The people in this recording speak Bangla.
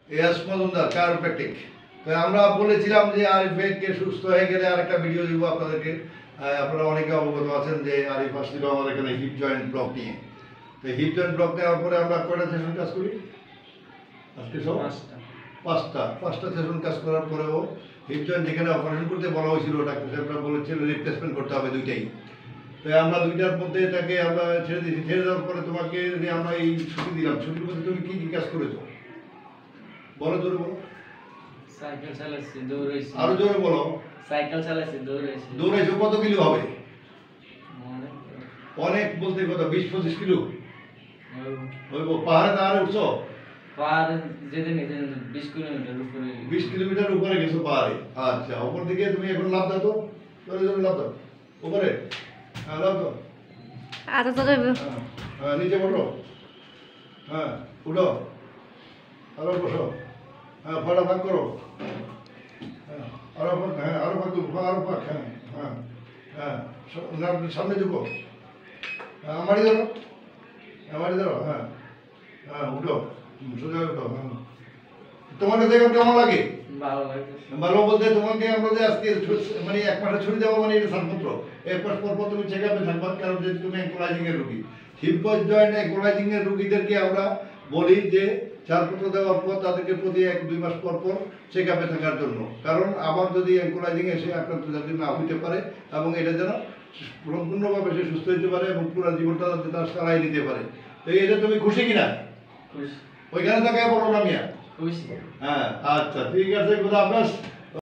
এস মজুমদার কায়োপ্র্যাকটিক। তো আমরা বলেছিলাম যে আরিফ ভাইকে সুস্থ হয়ে গেলে আর একটা ভিডিও দিব আপনাদেরকে। আপনারা অনেকে অবগত আছেন যে আরিফ আসছিল আমাদের এখানে হিপ জয়েন্ট ব্লক নিয়ে। তো হিপ জয়েন্ট ব্লক নেওয়ার পরে আমরা কয়টা সেশন কাজ করি আজকে? সব পাঁচটা সেশন কাজ করার পরেও হিপ জয়েন্ট যেখানে অপারেশন করতে বলা হয়েছিল ডাক্তার বলেছিল রিপ্লেসমেন্ট করতে হবে দুইটাই। তো আমরা দুইটার মধ্যে এটাকে আমরা ছেড়ে দিয়েছি। ছেড়ে দেওয়ার পরে তোমাকে যে আমরা এই ছুটি দিলাম, ছুটির মধ্যে তুমি কি কি কাজ করেছো বলো, জোরে বলো। সাইকেল চালাচ্ছি, দৌড়াইছি। আরো জোরে বলো। সাইকেল চালাচ্ছি, দৌড়াইছি। দৌড়াইছো কত কিলো হবে? অনেক বলতে কত, 20-25 কিলো হইব। পাহাড়ে তাহারে উঠছো? পাহাড়ে যেদিন 20 কিলোমিটার উপরে। 20 কিলোমিটার উপরে গেছো পাহাড়ে। আচ্ছা, উপর দিকে তুমি এখন লাভ দাও তো, জোরে জোরে লাভ দাও উপরে। হ্যাঁ, লাভ দাও। আচ্ছা তো হ্যাঁ, নিচে বসো। হ্যাঁ, উঠো। আরো বসো। হ্যাঁ, ফাড়া ভাগ করো। হ্যাঁ, আরো ভাগ। হ্যাঁ, আরো ভাগ করো। আরো ভাগ। হ্যাঁ হ্যাঁ হ্যাঁ, সামনে ঝুঁকো। হ্যাঁ, আমারই ধরো। আমারই ধরো। হ্যাঁ হ্যাঁ, উঠো। সোজা উঠো। হ্যাঁ, তোমার কাছে এখন কেমন লাগে? ভালো লাগে। ভালো বলতে তোমাকে আমরা যে আজকে মানে এক মাসে ছুটি দেওয়া মানে এটা ছাড়পত্র। এক মাস পর পর তুমি চেক আপে থাকবা, কারণ যে তুমি অ্যাঙ্কোলাইজিং এর রুগী। হিপ জয়েন্ট অ্যাঙ্কোলাইজিং এর রুগীদেরকে আমরা বলি যে ছাড়পত্র দেওয়ার পর তাদেরকে প্রতি 1-2 মাস পর পর চেক আপে থাকার জন্য, কারণ আবার যদি অ্যাঙ্কোলাইজিং এসে আক্রান্ত যাতে না হইতে পারে এবং এটা যেন সম্পূর্ণভাবে সে সুস্থ হতে পারে এবং পুরো জীবনটা যাতে তার সারাই নিতে পারে। তো এটা তুমি খুশি কিনা? খুশি। ওইখানে থাকায় বলো না মিয়া। খুশি। হ্যাঁ, আচ্ছা ঠিক আছে, খুদা হাফেজ।